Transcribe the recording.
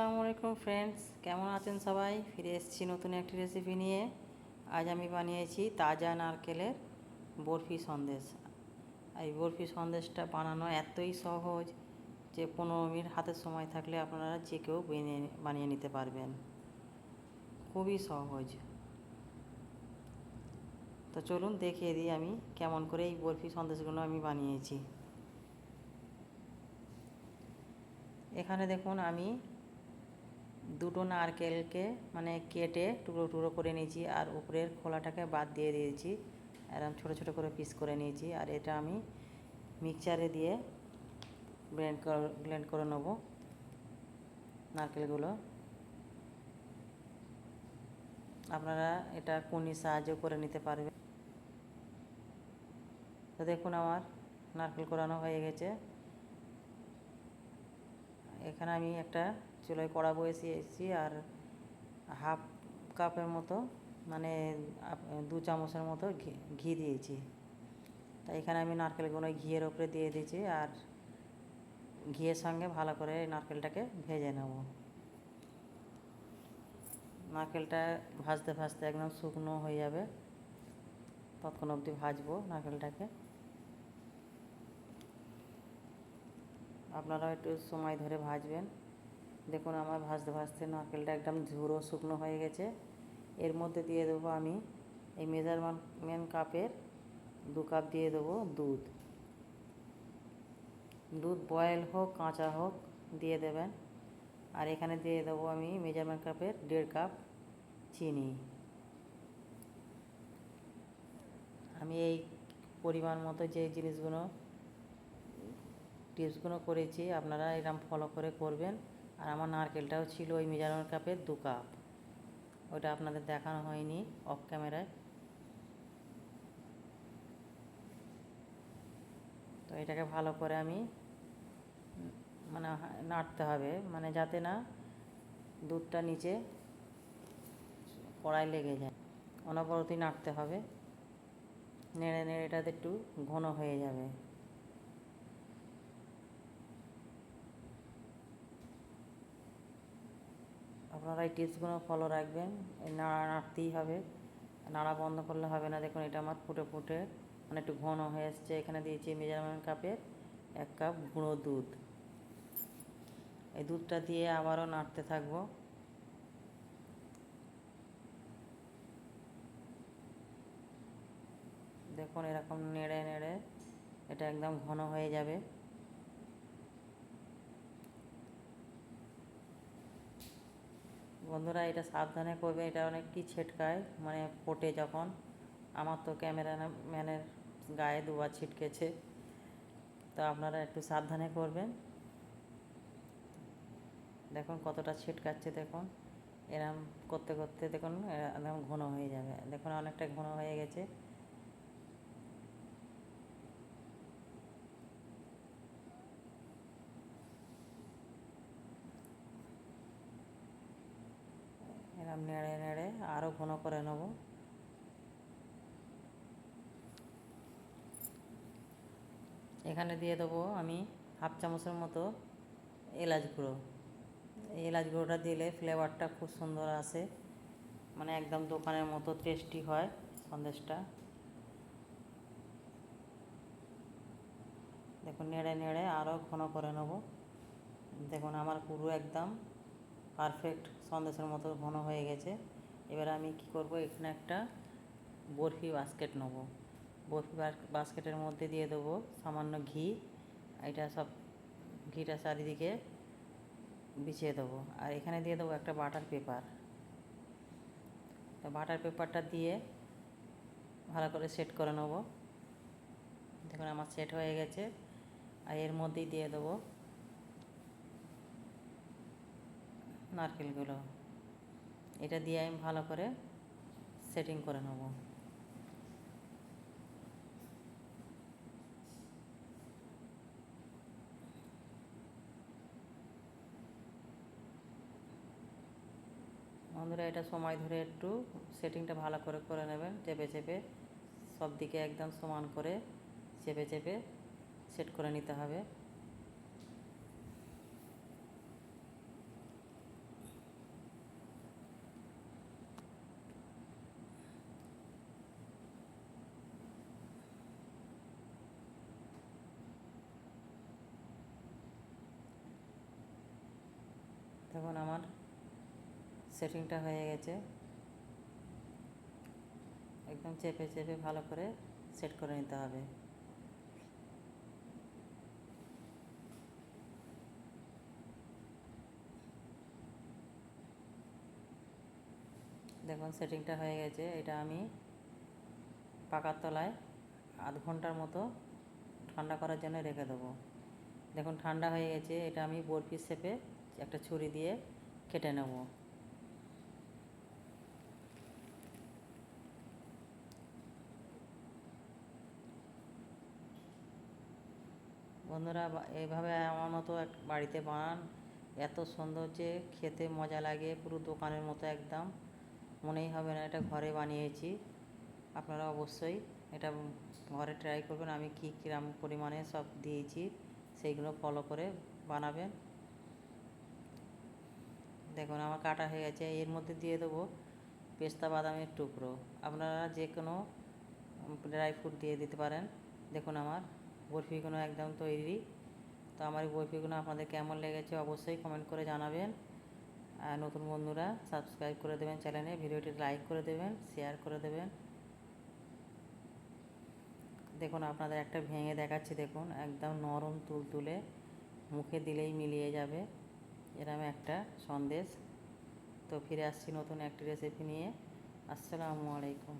আসসালামু আলাইকুম ফ্রেন্ডস, কেমন আছেন সবাই? ফিরে এসেছি নতুন একটি রেসিপি নিয়ে। আজ আমি বানিয়েছি তাজা নারকেলের বরফি সন্দেশ। এই বরফি সন্দেশটা বানানো এতই সহজ যে 15 মিনিট হাতের সময় থাকলে আপনারা যে কেউ বানিয়ে নিতে পারবেন। খুবই সহজ। তো চলুন দেখিয়ে দিই আমি কেমন করে এই বরফি সন্দেশগুলো আমি বানিয়েছি। এখানে দেখুন আমি দুটো নারকেলকে কেটে টুকরো টুকরো করে নিয়েছি, আর উপরের খোলাটাকে বাদ দিয়ে দিয়েছি। এরকম ছোটো ছোটো করে পিস করে নিয়েছি, আর এটা আমি মিক্সচারে দিয়ে ব্লেন্ড করে নেব নারকেলগুলো। আপনারা এটা কুনির সাহায্য করে নিতে পারবেন। তো দেখুন আমার নারকেল কোরানো হয়ে গেছে। এখানে আমি একটা চুলায় কড়া বসিয়েছি, আর হাফ কাপের মতো 2 চামচের মতো ঘি দিয়েছি। তাই এখানে আমি নারকেলগুলো ঘিয়ের ওপরে দিয়ে দিয়েছি, আর ঘিয়ের সঙ্গে ভালো করে নারকেলটাকে ভেজে নেব। নারকেলটা ভাজতে ভাজতে একদম শুকনো হয়ে যাবে, ততক্ষণ অবধি ভাজবো নারকেলটাকে। আপনারাও একটু সময় ধরে ভাজবেন। দেখুন আমার ভাজতে ভাজতে নারকেলটা একদম ঝুরো শুকনো হয়ে গেছে। এর মধ্যে দিয়ে দেবো আমি এই মেজারমেন্ট কাপের 2 কাপ দিয়ে দেবো দুধ। দুধ বয়েল হোক কাঁচা হোক দিয়ে দেবেন। আর এখানে দিয়ে দেবো আমি মেজারমেন্ট কাপের 1.5 কাপ চিনি। আমি এই পরিমাণ মতো যে টিপসগুলো করেছি আপনারা এরকম ফলো করে করবেন। আর আমার নারকেলটাও ছিল ওই মেজারমেন্ট কাপের 2 কাপ, ওইটা আপনাদের দেখানো হয়নি অফ ক্যামেরায়। তো এটাকে ভালো করে আমি নাড়তে হবে, যাতে না দুধটা নিচে কড়াই লেগে যায়। অনবরতই নাড়তে হবে, নেড়ে নেড়ে এটাতে একটু ঘন হয়ে যাবে। আপনারা এই টিপসগুলো ফলো রাখবেন। নাড়তেই হবে, নাড়া বন্ধ করলে হবে না। দেখুন এটা আমার ফুটে ফুটে একটু ঘন হয়ে এসছে। এখানে দিয়েছি মেজারমেন্ট কাপের 1 কাপ গুঁড়ো দুধ। এই দুধটা দিয়ে আবারও নাড়তে থাকবো। দেখুন এরকম নেড়ে নেড়ে এটা একদম ঘন হয়ে যাবে। বন্ধুরা এটা সাবধানে করবে, এটা অনেক কি ছিটকায়, ফোটে যখন। আমার তো ক্যামেরাম্যানের গায়ে 2বার ছিটকেছে। তো আপনারা একটু সাবধানে করবেন। দেখুন কতটা ছিটকাচ্ছে, দেখুন এরম করতে করতে দেখুন একদম ঘন হয়ে যাবে। দেখুন অনেকটা ঘন হয়ে গেছে। এরম নেড়ে নেড়ে আরও ঘন করে নেব। এখানে দিয়ে দেবো আমি হাফ চামচের মতো এলাচ গুঁড়ো। এই এলাচ গুঁড়োটা দিলে ফ্লেভারটা খুব সুন্দর আসে, একদম দোকানের মতো টেস্টি হয় সন্দেশটা। দেখুন নেড়ে নেড়ে আরও ঘন করে নেব। দেখুন আমার পুরো একদম পারফেক্ট সন্দেশের মতো ঘন হয়ে গেছে। এবার আমি কি করব, এখানে একটা বরফি বাস্কেট নেব। বরফি বাস্কেটের মধ্যে দিয়ে দেবো সামান্য ঘি। এটা সব ঘিটা চারিদিকে বিছিয়ে দেবো। আর এখানে দিয়ে দেবো একটা বাটার পেপার। তো বাটার পেপারটা দিয়ে ভালো করে সেট করে নেব। দেখুন আমার সেট হয়ে গেছে। আর এর মধ্যেই দিয়ে দেবো নারকেলগুলো। এটা দিয়ে আমি ভালো করে সেটিং করে নেব। বন্ধুরা এটা সময় ধরে একটু সেটিংটা ভালো করে করে নেবেন। চেপে চেপে সব দিকে একদম সমান করে চেপে চেপে সেট করে নিতে হবে। দেখুন আমার সেটিংটা হয়ে গেছে, একদম চেপে চেপে ভালো করে সেট করে নিতে হবে। দেখুন সেটিংটা হয়ে গেছে। এটা আমি পাকার তলায় আধ ঘন্টার মতো ঠান্ডা করার জন্য রেখে দেবো। দেখুন ঠান্ডা হয়ে গেছে। এটা আমি বরফি শেপে একটা ছুরি দিয়ে কেটে নেব। বন্ধুরা এইভাবে আমার মতো বাড়িতে বানান, এত সুন্দর যে খেতে মজা লাগে, পুরো দোকানের মতো একদম, মনেই হবে না এটা ঘরে বানিয়েছি। আপনারা অবশ্যই এটা ঘরে ট্রাই করবেন। আমি কিরম পরিমাণে সব দিয়েছি সেইগুলো ফলো করে বানাবেন। দেখুন আমার কাটা হয়ে গেছে। এর মধ্যে দিয়ে দেবো পেস্তা বাদামের টুকরো, আপনারা যে কোনো ড্রাই ফ্রুট দিয়ে দিতে পারেন। দেখুন আমার বরফিগুলো একদম তৈরি। তো আমার এই বরফিগুলো আপনাদের কেমন লেগেছে অবশ্যই কমেন্ট করে জানাবেন। আর নতুন বন্ধুরা সাবস্ক্রাইব করে দেবেন চ্যানেলে, ভিডিওটি লাইক করে দেবেন, শেয়ার করে দেবেন। দেখুন আপনাদের একটা ভেঙে দেখাচ্ছি, দেখুন একদম নরম তুলতুলে, মুখে দিলেই মিলিয়ে যাবে এরকম একটা সন্দেশ। তো ফিরে আসছি নতুন একটি রেসিপি নিয়ে। আসসালামু আলাইকুম।